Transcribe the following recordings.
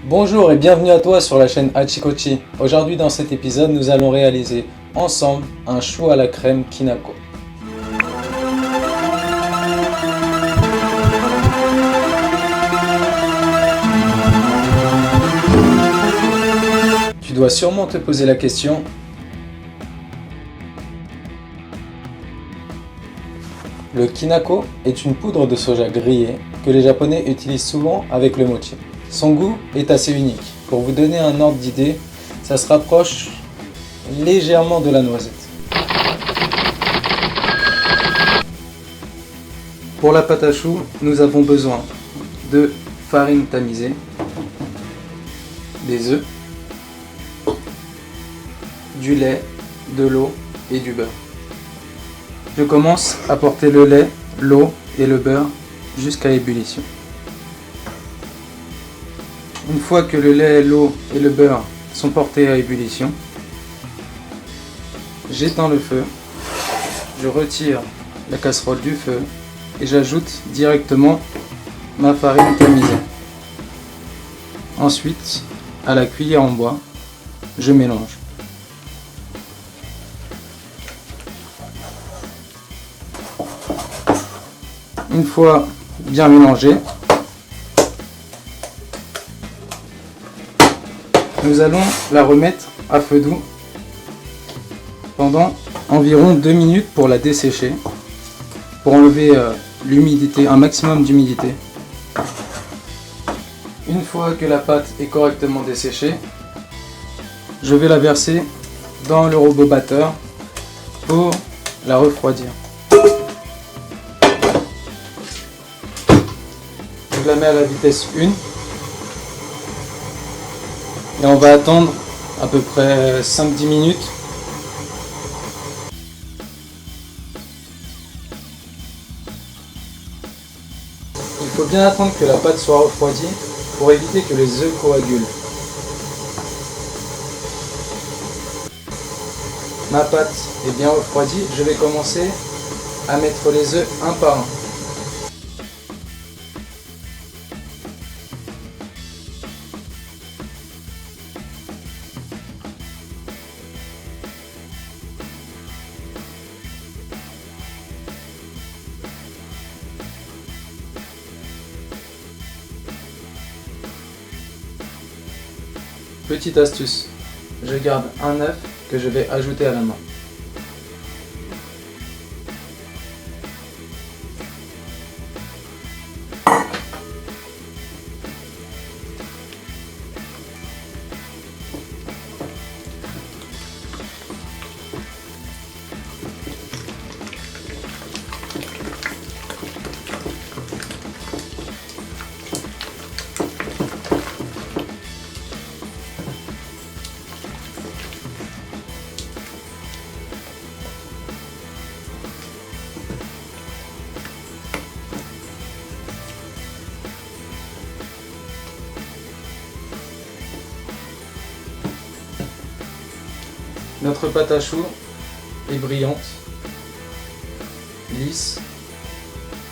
Bonjour et bienvenue à toi sur la chaîne Hachikochi. Aujourd'hui dans cet épisode, nous allons réaliser ensemble un chou à la crème Kinako. Tu dois sûrement te poser la question: le Kinako est une poudre de soja grillée que les Japonais utilisent souvent avec le mochi. Son goût est assez unique. Pour vous donner un ordre d'idée, ça se rapproche légèrement de la noisette. Pour la pâte à choux, nous avons besoin de farine tamisée, des œufs, du lait, de l'eau et du beurre. Je commence à porter le lait, l'eau et le beurre jusqu'à ébullition. Une fois que le lait, l'eau et le beurre sont portés à ébullition, j'éteins le feu, je retire la casserole du feu et j'ajoute directement ma farine tamisée. Ensuite, à la cuillère en bois, je mélange. Une fois bien mélangé, nous allons la remettre à feu doux pendant environ 2 minutes pour la dessécher, pour enlever l'humidité, un maximum d'humidité. Une fois que la pâte est correctement desséchée, je vais la verser dans le robot batteur pour la refroidir. Je la mets à la vitesse 1. Et on va attendre à peu près 5-10 minutes. Il faut bien attendre que la pâte soit refroidie pour éviter que les œufs coagulent. Ma pâte est bien refroidie, je vais commencer à mettre les œufs un par un. Petite astuce, je garde un œuf que je vais ajouter à la main. Notre pâte à choux est brillante, lisse.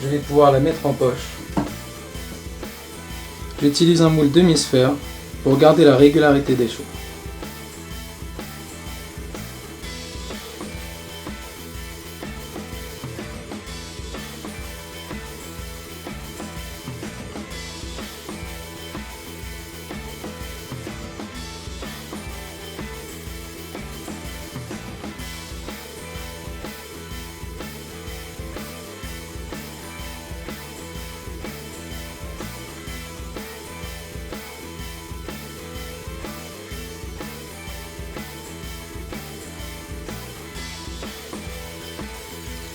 Je vais pouvoir la mettre en poche. J'utilise un moule demi-sphère pour garder la régularité des choux.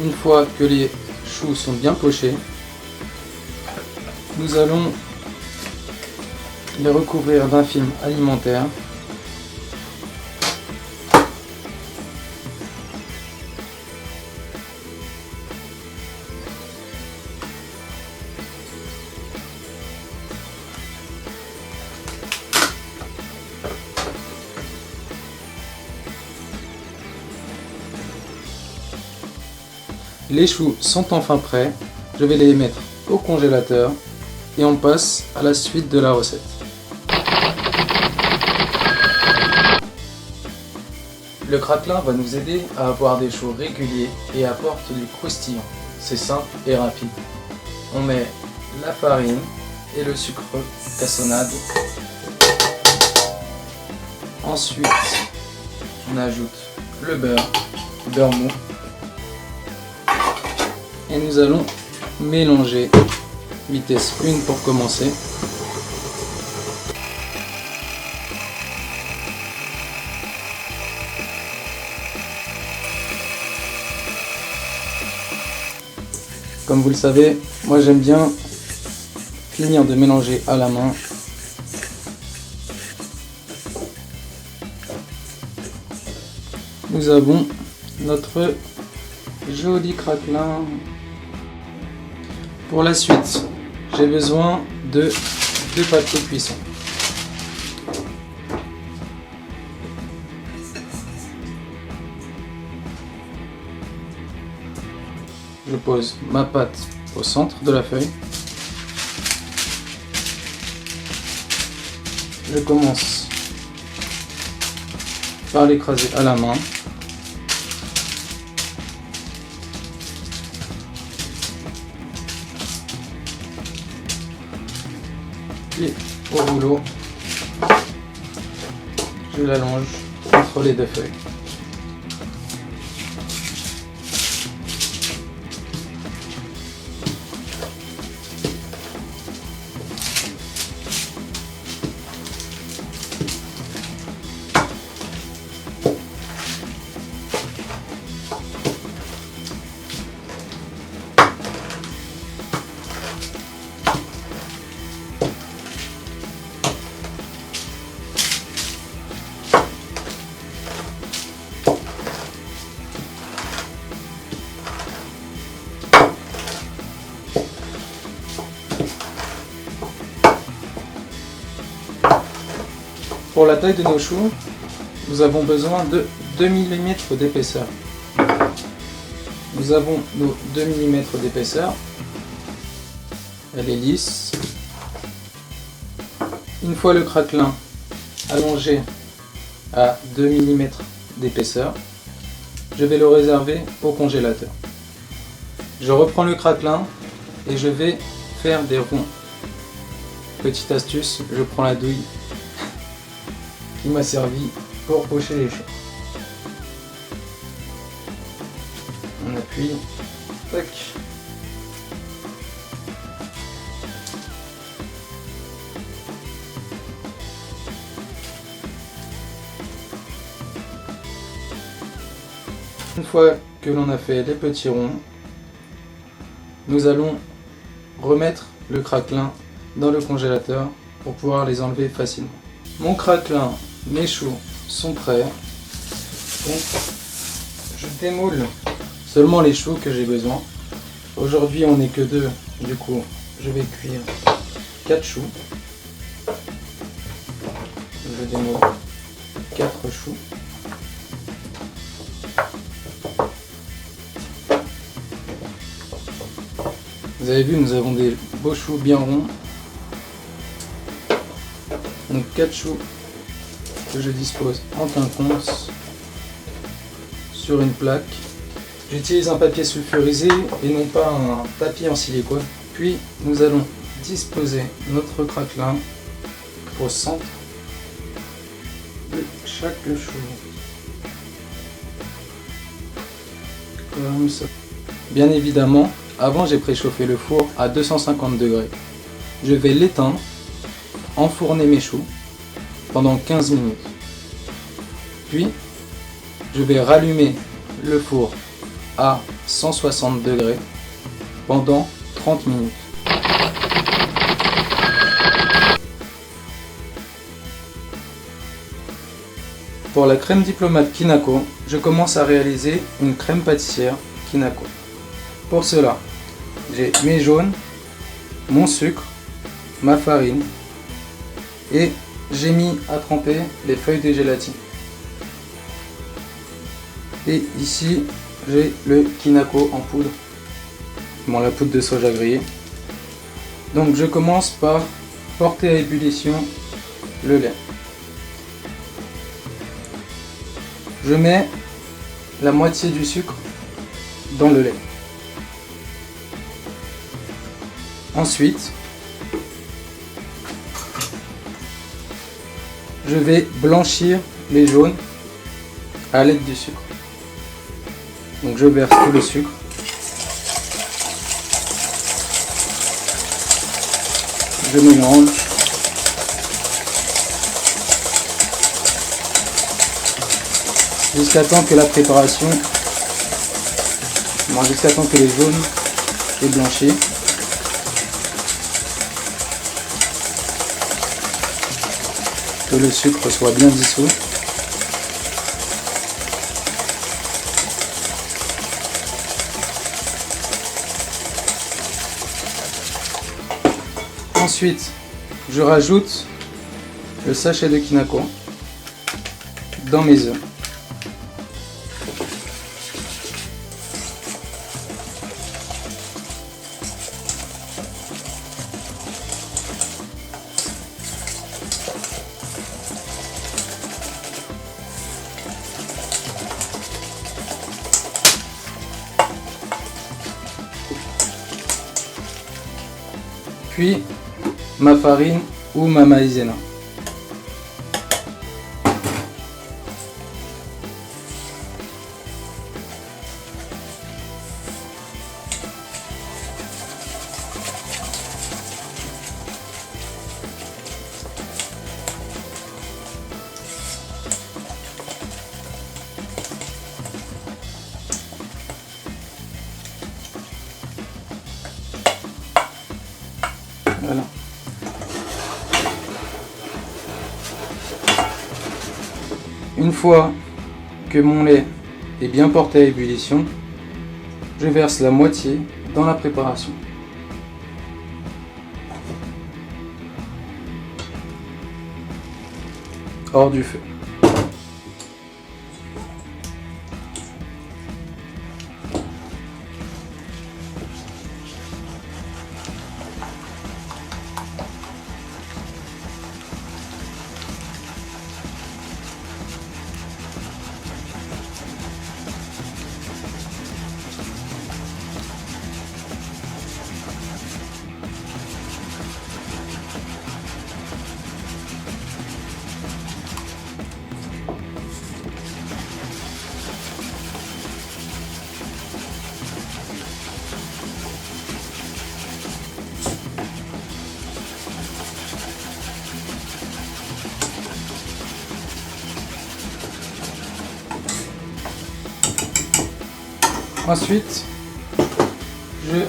Une fois que les choux sont bien pochés, nous allons les recouvrir d'un film alimentaire. Les choux sont enfin prêts, je vais les mettre au congélateur et on passe à la suite de la recette. Le craquelin va nous aider à avoir des choux réguliers et apporte du croustillant. C'est simple et rapide. On met la farine et le sucre cassonade. Ensuite, on ajoute le beurre mou. Et nous allons mélanger. Vitesse 1 pour commencer. Comme vous le savez, moi j'aime bien finir de mélanger à la main. Nous avons notre joli craquelin. Pour la suite, j'ai besoin de 2 papiers cuisson. Je pose ma pâte au centre de la feuille. Je commence par l'écraser à la main. Puis au rouleau, je l'allonge entre les 2 feuilles. Pour la taille de nos choux, nous avons besoin de 2 mm d'épaisseur. Nous avons nos 2 mm d'épaisseur. Elle est lisse. Une fois le craquelin allongé à 2 mm d'épaisseur, je vais le réserver au congélateur. Je reprends le craquelin et je vais faire des ronds. Petite astuce, je prends la douille qui m'a servi pour pocher les choux. On appuie, tac. Une fois que l'on a fait les petits ronds, nous allons remettre le craquelin dans le congélateur pour pouvoir les enlever facilement. Mon craquelin, mes choux sont prêts. Donc, je démoule seulement les choux que j'ai besoin. Aujourd'hui, on n'est que 2, du coup, je vais cuire 4 choux. Je démoule 4 choux. Vous avez vu, nous avons des beaux choux bien ronds. Donc 4 choux que je dispose en quinconce sur une plaque. J'utilise un papier sulfurisé et non pas un tapis en silicone. Puis nous allons disposer notre craquelin au centre de chaque chou. Comme ça. Bien évidemment, avant j'ai préchauffé le four à 250 degrés. Je vais l'éteindre, enfourner mes choux pendant 15 minutes. Puis, je vais rallumer le four à 160 degrés pendant 30 minutes. Pour la crème diplomate Kinako, je commence à réaliser une crème pâtissière Kinako. Pour cela, j'ai mes jaunes, mon sucre, ma farine et j'ai mis à tremper les feuilles de gélatine. Et ici, j'ai le Kinako en poudre, bon, la poudre de soja grillée. Donc je commence par porter à ébullition le lait. Je mets la moitié du sucre dans le lait. Ensuite, je vais blanchir les jaunes à l'aide du sucre. Donc je verse tout le sucre. Je mélange. Jusqu'à temps que la préparation, jusqu'à temps que les jaunes soient blanchis. Que le sucre soit bien dissous. Ensuite, je rajoute le sachet de Kinako dans mes œufs. Puis ma farine ou ma maïzena. Voilà. Une fois que mon lait est bien porté à ébullition, je verse la moitié dans la préparation. Hors du feu. Ensuite, je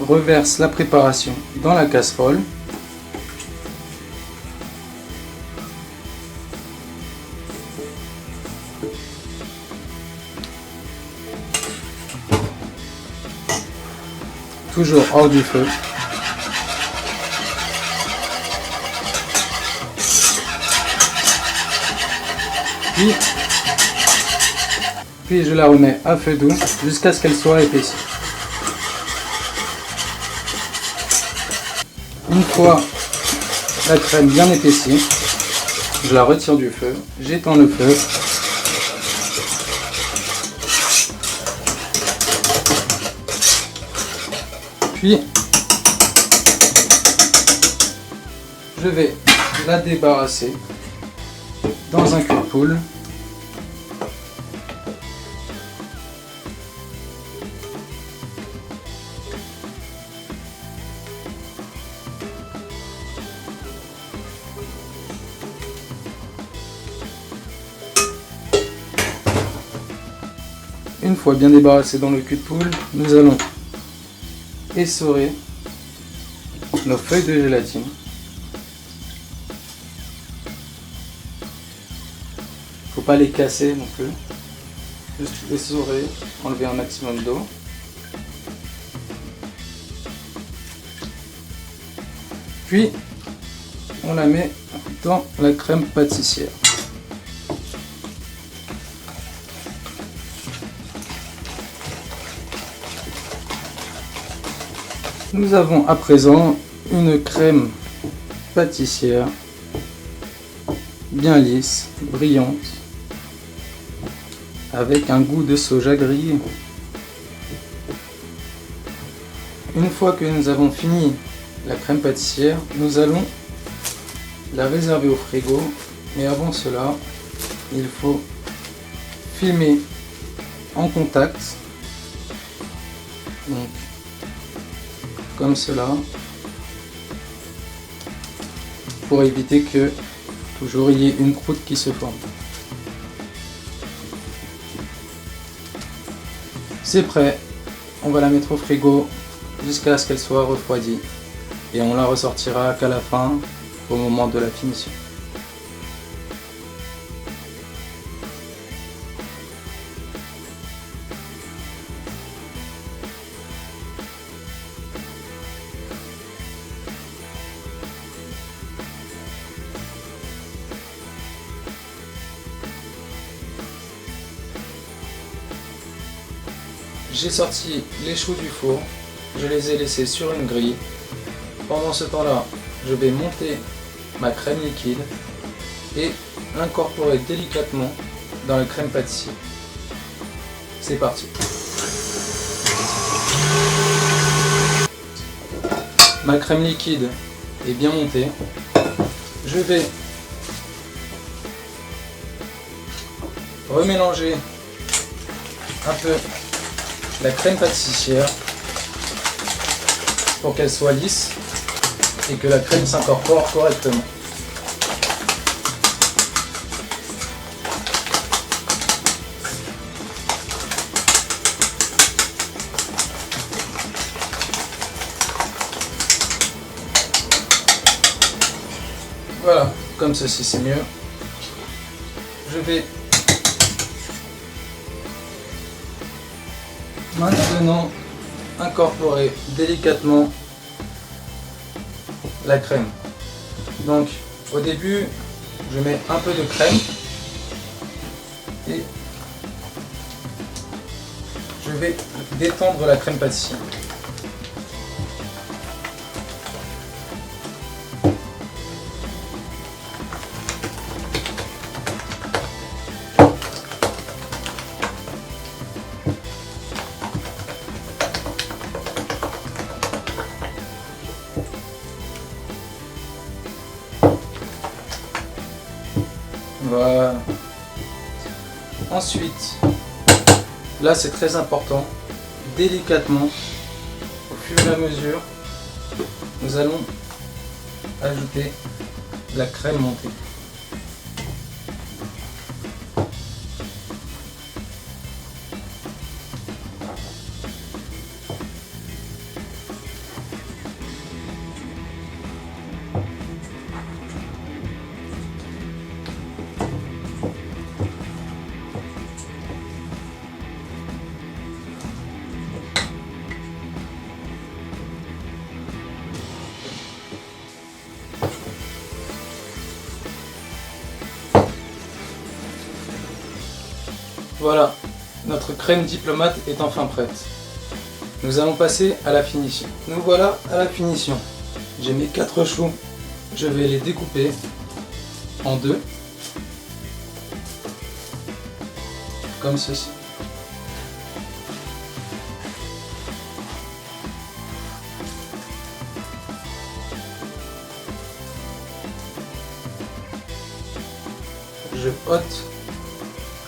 reverse la préparation dans la casserole. Toujours hors du feu. Puis je la remets à feu doux jusqu'à ce qu'elle soit épaissie. Une fois la crème bien épaissie, je la retire du feu, j'éteins le feu. Puis je vais la débarrasser dans un cul de poule. Une fois bien débarrassé dans le cul de poule, nous allons essorer nos feuilles de gélatine. Faut pas les casser non plus. Juste essorer, enlever un maximum d'eau. Puis on la met dans la crème pâtissière. Nous avons à présent une crème pâtissière bien lisse, brillante, avec un goût de soja grillé. Une fois que nous avons fini la crème pâtissière, nous allons la réserver au frigo. Mais avant cela, il faut filmer en contact, donc comme cela, pour éviter que toujours il y ait une croûte qui se forme. C'est prêt, on va la mettre au frigo jusqu'à ce qu'elle soit refroidie et on la ressortira qu'à la fin, au moment de la finition. J'ai sorti les choux du four, je les ai laissés sur une grille. Pendant ce temps-là, je vais monter ma crème liquide et l'incorporer délicatement dans la crème pâtissière. C'est parti. Ma crème liquide est bien montée. Je vais remélanger un peu la crème pâtissière pour qu'elle soit lisse et que la crème s'incorpore correctement. Voilà, comme ceci c'est mieux. Je vais maintenant incorporer délicatement la crème. Donc au début je mets un peu de crème et je vais détendre la crème pâtissière. Voilà. Ensuite, là c'est très important, délicatement, au fur et à mesure, nous allons ajouter la crème montée. Voilà, notre crème diplomate est enfin prête. Nous allons passer à la finition. Nous voilà à la finition. J'ai mes 4 choux, je vais les découper en deux, comme ceci. Je ôte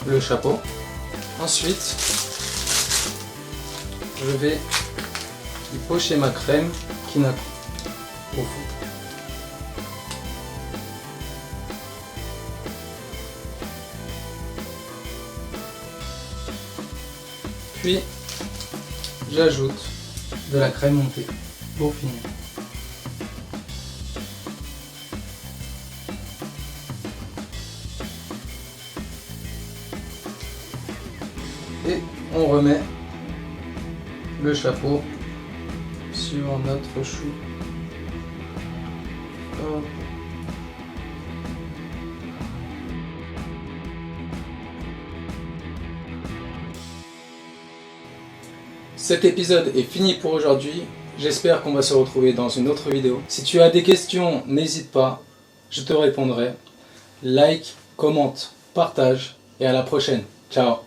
le chapeau. Ensuite, je vais y pocher ma crème Kinako au four. Puis, j'ajoute de la crème montée pour finir. Et on remet le chapeau sur notre chou. Hop. Cet épisode est fini pour aujourd'hui. J'espère qu'on va se retrouver dans une autre vidéo. Si tu as des questions, n'hésite pas, je te répondrai. Like, commente, partage et à la prochaine. Ciao.